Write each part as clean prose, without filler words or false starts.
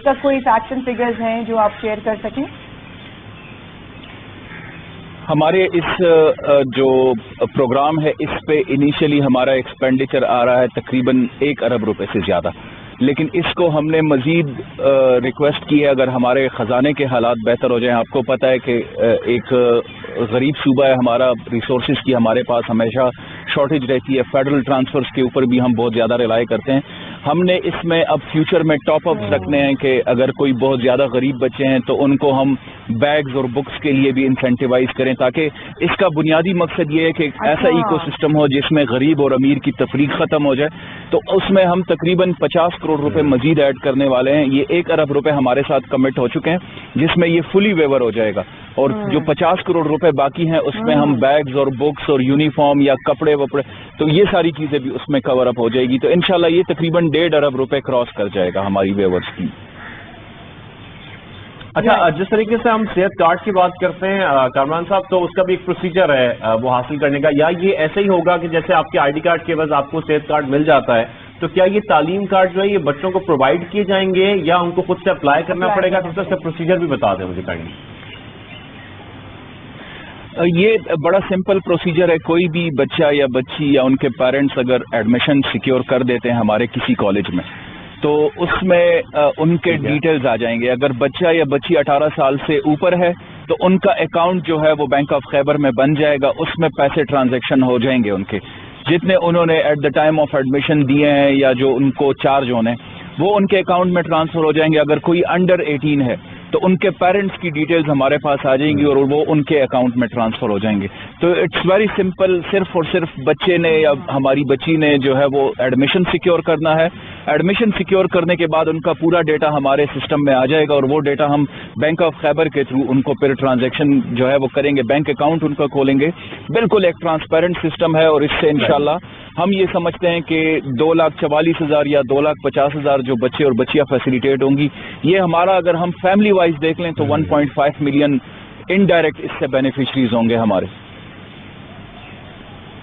तक कोई fact and figures हैं जो आप शेयर कर सकें? हमारे इस जो प्रोग्राम है इस पे इनिशियली हमारा एक्सपेंडिचर आ रहा है तकरीबन 1 अरब रुपए से ज़्यादा, लेकिन इसको हमने मजीद रिक्वेस्ट की है अगर हमारे ख़जाने के हालात बेहतर हो जाएं। आपको पता है कि एक गरीब सूबा है हमारा, रिसोर्सेज की हमारे पास हमेशा शॉर्टेज रहती है, फेडरल ट्रांसफर्स के ऊपर भी हम बहुत ज़्यादा रिलाई करते हैं। हमने इसमें अब फ्यूचर में टॉप अप्स रखने हैं कि अगर कोई बहुत ज़्यादा गरीब बच्चे हैं तो उनको हम बैग्स और बुक्स के लिए भी इंसेंटिवाइज करें, ताकि इसका बुनियादी मकसद ये है कि ऐसा इकोसिस्टम हो जिसमें गरीब और अमीर की तफरीक ख़त्म हो जाए। तो उसमें हम तकरीबन 50 करोड़ रुपए मजीद ऐड करने वाले हैं। ये 1 अरब रुपए हमारे साथ कमिट हो चुके हैं जिसमें ये फुली वेवर हो जाएगा, और जो 50 करोड़ रुपए बाकी हैं उसमें हम बैग्स और बुक्स और यूनिफॉर्म या कपड़े वपड़े, तो ये सारी चीजें भी उसमें कवर अप हो जाएगी। तो इंशाल्लाह ये तकरीबन 1.5 अरब रुपए क्रॉस कर जाएगा हमारी वेवर्स की। अच्छा, जिस तरीके से हम सेहत कार्ड की बात करते हैं कामरान साहब, तो उसका भी एक प्रोसीजर है वो हासिल करने का, या ये ऐसे ही होगा कि जैसे आपके आईडी कार्ड के बस आपको सेहत कार्ड मिल जाता है, तो क्या ये तालीम कार्ड जो है ये बच्चों को प्रोवाइड किए जाएंगे या उनको खुद से अप्लाई करना पड़ेगा? तो उसका प्रोसीजर भी बता दें मुझे काइंडली। ये बड़ा सिंपल प्रोसीजर है। कोई भी बच्चा या बच्ची या उनके पेरेंट्स अगर एडमिशन सिक्योर कर देते हैं हमारे किसी कॉलेज में, तो उसमें उनके डिटेल्स आ जाएंगे। अगर बच्चा या बच्ची 18 साल से ऊपर है तो उनका अकाउंट जो है वो बैंक ऑफ खैबर में बन जाएगा, उसमें पैसे ट्रांजैक्शन हो जाएंगे उनके, जितने उन्होंने at the time of admission दिए हैं या जो उनको चार्ज होने वो उनके अकाउंट में ट्रांसफर हो जाएंगे। अगर कोई अंडर 18 है तो उनके पेरेंट्स की डिटेल्स हमारे पास आ जाएंगी और वो उनके अकाउंट में ट्रांसफर हो जाएंगे। तो इट्स वेरी सिंपल, सिर्फ और सिर्फ बच्चे ने या हमारी बच्ची ने जो है वो एडमिशन सिक्योर करना है। एडमिशन सिक्योर करने के बाद उनका पूरा डेटा हमारे सिस्टम में आ जाएगा और वो डेटा हम बैंक ऑफ खैबर के थ्रू उनको फिर ट्रांजैक्शन जो है वो करेंगे, बैंक अकाउंट उनका खोलेंगे। बिल्कुल एक ट्रांसपेरेंट सिस्टम है और इससे इंशाल्लाह हम ये समझते हैं कि 2,44,000 या 2,50,000 जो बच्चे और बच्चियां फैसिलिटेट होंगी, ये हमारा अगर हम फैमिली वाइज देख लें तो 1.5 मिलियन इनडायरेक्ट इससे बेनिफिशरीज होंगे हमारे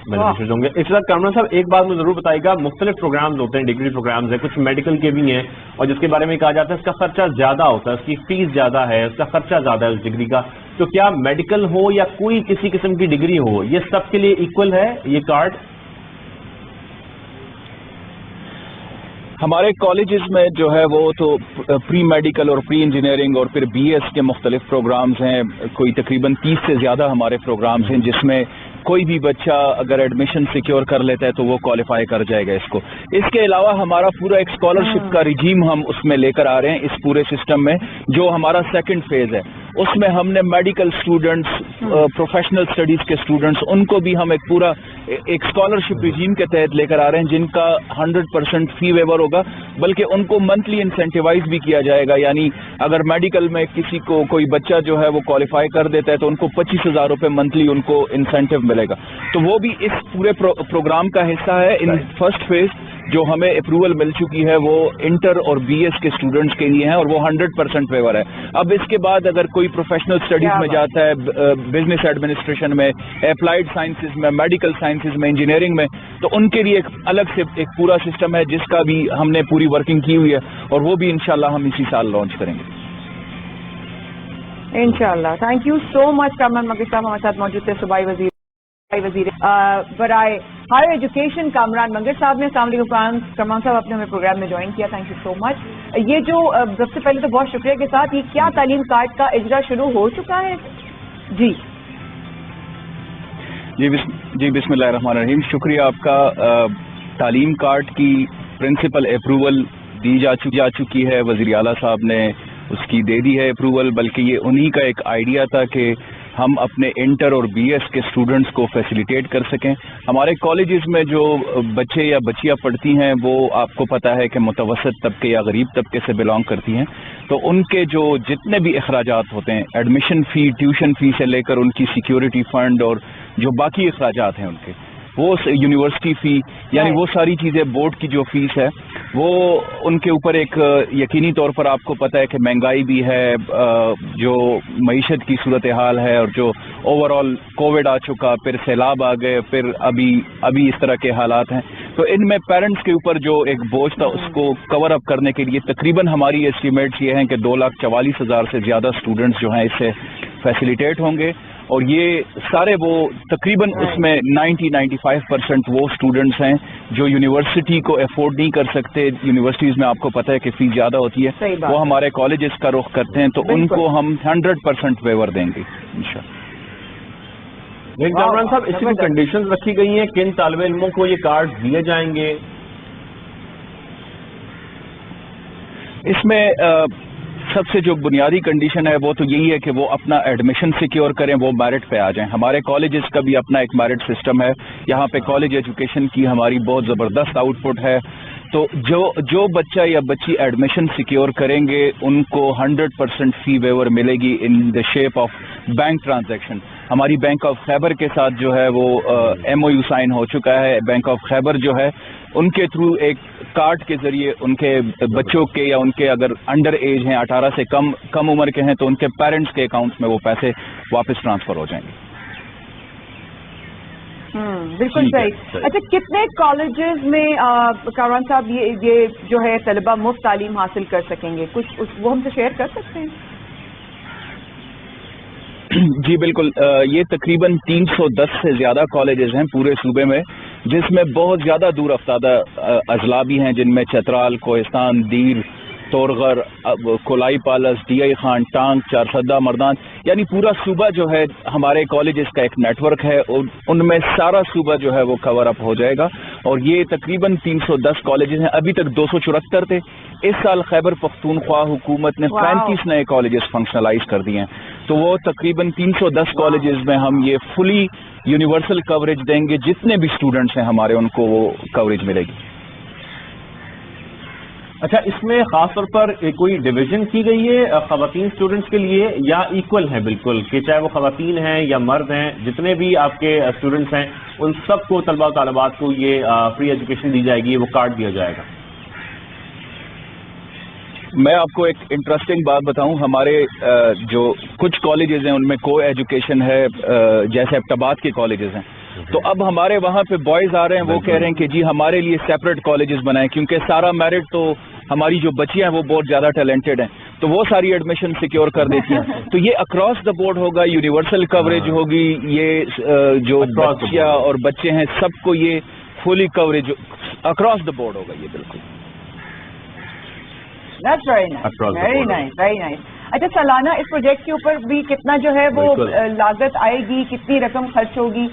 बेनिफिशरीज होंगे। इस वक्त कामरान साहब एक बात मुझे जरूर बताइएगा, मुख्तलिफ प्रोग्राम्स होते हैं, डिग्री प्रोग्राम्स हैं, कुछ मेडिकल के भी हैं और जिसके बारे में कहा जाता है इसका खर्चा ज्यादा होता है, उसकी फीस ज्यादा है, उसका खर्चा ज्यादा है उस डिग्री का। तो क्या मेडिकल हो या कोई किसी किस्म की डिग्री हो, ये सबके लिए इक्वल है ये कार्ड? हमारे कॉलेजेस में जो है वो तो प्री मेडिकल और प्री इंजीनियरिंग और फिर BS के मुख्तलिफ प्रोग्राम्स हैं, कोई तकरीबन 30 से ज़्यादा हमारे प्रोग्राम्स हैं जिसमें कोई भी बच्चा अगर एडमिशन सिक्योर कर लेता है तो वो क्वालिफाई कर जाएगा इसको। इसके अलावा हमारा पूरा एक स्कॉलरशिप का रिजीम हम उसमें लेकर आ रहे हैं इस पूरे सिस्टम में, जो हमारा सेकंड फेज है। उसमें हमने मेडिकल स्टूडेंट्स, प्रोफेशनल स्टडीज के स्टूडेंट्स, उनको भी हम एक पूरा एक स्कॉलरशिप रिजीम के तहत लेकर आ रहे हैं जिनका 100% फी वेवर होगा, बल्कि उनको मंथली इंसेंटिवाइज भी किया जाएगा। यानी अगर मेडिकल में किसी को कोई बच्चा जो है वो क्वालिफाई कर देता है तो उनको 25,000 रुपए मंथली उनको इंसेंटिव मिलेगा। तो वो भी इस पूरे प्रोग्राम का हिस्सा है। इन फर्स्ट फेज जो हमें अप्रूवल मिल चुकी है वो इंटर और BS के स्टूडेंट्स के लिए है और वो 100% वेवर है। अब इसके बाद अगर कोई प्रोफेशनल स्टडीज में जाता है, बिजनेस एडमिनिस्ट्रेशन में, अप्लाइड साइंसेज में, मेडिकल साइंसेज में, इंजीनियरिंग में, तो उनके लिए एक अलग से एक पूरा सिस्टम है जिसका भी हमने पूरी वर्किंग की हुई है और वो भी इंशाल्लाह हम इसी साल लॉन्च करेंगे इंशाल्लाह। Thank you so much Kamran Mangir साहब हमारे साथ मौजूद थे। सूबाई वजीर बराए हायर एजुकेशन कामरान मंगिर साहब ने। कामरान साहब आपने हमें प्रोग्राम में ज्वाइन किया, थैंक यू सो मच। ये जो सबसे पहले तो बहुत शुक्रिया के साथ, ये क्या तालीम कार्ड का इजरा शुरू हो चुका है? जी जी बिस्मिल्लाहिर्रहमानिर्रहीम, शुक्रिया आपका। तालीम कार्ड की प्रिंसिपल अप्रूवल दी जा चुकी है, वज़ीर आला साहब ने उसकी दे दी है अप्रूवल। बल्कि ये उन्हीं का एक आइडिया था कि हम अपने इंटर और BS के स्टूडेंट्स को फैसिलिटेट कर सकें। हमारे कॉलेजेस में जो बच्चे या बच्चियां पढ़ती हैं वो आपको पता है कि मुतवसत तबके या गरीब तबके से बिलोंग करती हैं, तो उनके जो जितने भी अखराजात होते हैं, एडमिशन फ़ी, ट्यूशन फ़ी से लेकर उनकी सिक्योरिटी फ़ंड और जो बाकी अखराजात हैं उनके, वो यूनिवर्सिटी फ़ी, यानी वो सारी चीज़ें, बोर्ड की जो फीस है वो उनके ऊपर एक यकीनी तौर पर आपको पता है कि महंगाई भी है, जो मईशत की सूरत हाल है और जो ओवरऑल कोविड आ चुका, फिर सैलाब आ गए, फिर अभी इस तरह के हालात हैं, تو ان میں پیرنٹس کے اوپر جو ایک بوجھ تھا اس کو کور اپ کرنے کے لیے تقریباً ہماری ایسٹیمیٹس یہ ہیں کہ 2,44,000 سے زیادہ اسٹوڈنٹس جو ہیں اس سے فیسیلیٹیٹ ہوں گے، اور یہ سارے وہ تقریباً اس میں 90-95% وہ اسٹوڈنٹس ہیں جو یونیورسٹی کو افورڈ نہیں کر سکتے. یونیورسٹیز میں آپ کو پتہ ہے کہ فیس زیادہ ہوتی ہے، وہ ہمارے کالجز کا رخ کرتے ہیں، تو ان کو ہم 100% ویور دیں گے انشاءاللہ. لیکن کامران صاحب اس کی کنڈیشنز رکھی گئی ہیں، کن طالب علموں کو یہ کارڈ دیے جائیں گے؟ اس میں سب سے جو بنیادی کنڈیشن ہے وہ تو یہی ہے کہ وہ اپنا ایڈمیشن سیکیور کریں، وہ میرٹ پہ آ جائیں. ہمارے کالجز کا بھی اپنا ایک میرٹ سسٹم ہے، یہاں پہ کالج ایجوکیشن کی ہماری بہت زبردست آؤٹ پٹ ہے. تو جو بچہ یا بچی ایڈمیشن سیکیور کریں گے ان کو 100% فی ویور ملے گی in the shape of bank transaction. ہماری بینک آف خیبر کے ساتھ جو ہے وہ MOU سائن ہو چکا ہے. بینک آف خیبر جو ہے ان کے تھرو ایک کارڈ کے ذریعے ان کے بچوں کے یا ان کے اگر انڈر ایج ہیں 18 سے کم عمر کے ہیں تو ان کے پیرنٹس کے اکاؤنٹس میں وہ پیسے واپس ٹرانسفر ہو جائیں گے. بالکل صحیح. اچھا، کتنے کالجز میں کامران صاحب یہ جو ہے طلبہ مفت تعلیم حاصل کر سکیں گے؟ کچھ وہ ہم سے شیئر کر سکتے ہیں؟ جی بالکل، یہ تقریباً 310 سے زیادہ کالجز ہیں پورے صوبے میں، جس میں بہت زیادہ دور افتادہ اضلاع بھی ہیں، جن میں چترال، کوہستان، دیر، تورغر، کولائی پالس، ڈی آئی خان، ٹانگ، چارسدہ، مردان، یعنی پورا صوبہ جو ہے ہمارے کالجز کا ایک نیٹ ورک ہے، اور ان میں سارا صوبہ جو ہے وہ کور اپ ہو جائے گا. اور یہ تقریباً 310 کالجز ہیں. ابھی تک 274 تھے. اس سال خیبر پختونخوا حکومت نے 35 نئے کالجز فنکشنلائز کر دیے ہیں، تو وہ تقریباً 310 کالجز میں ہم یہ فلی یونیورسل کوریج دیں گے. جتنے بھی اسٹوڈنٹس ہیں ہمارے ان کو وہ کوریج ملے گی. اچھا، اس میں خاص طور پر کوئی ڈویژن کی گئی ہے خواتین اسٹوڈنٹس کے لیے یا ایکول ہے بالکل، کہ چاہے وہ خواتین ہیں یا مرد ہیں، جتنے بھی آپ کے اسٹوڈنٹس ہیں ان سب کو طلبہ و طالبات کو یہ فری ایجوکیشن دی جائے گی، وہ کارڈ دیا جائے گا؟ میں آپ کو ایک انٹرسٹنگ بات بتاؤں. ہمارے جو کچھ کالجز ہیں ان میں کو ایجوکیشن ہے، جیسے ابٹاباد کے کالجز ہیں، تو اب ہمارے وہاں پہ بوائز آ رہے ہیں، وہ کہہ رہے ہیں کہ جی ہمارے لیے سیپریٹ کالجز بنائیں، کیونکہ سارا میرٹ تو ہماری جو بچیاں ہیں وہ بہت زیادہ ٹیلنٹڈ ہیں، تو وہ ساری ایڈمیشن سیکیور کر دیتی ہیں. تو یہ اکراس دا بورڈ ہوگا، یونیورسل کوریج ہوگی. یہ جو بچیاں اور بچے ہیں سب کو یہ فلی کوریج اکراس دا بورڈ ہوگا. یہ بالکل That's very nice. Very nice, very nice. اچھا، سالانہ اس پروجیکٹ کے اوپر بھی کتنا جو ہے وہ لاگت آئے گی، کتنی رقم خرچ ہوگی،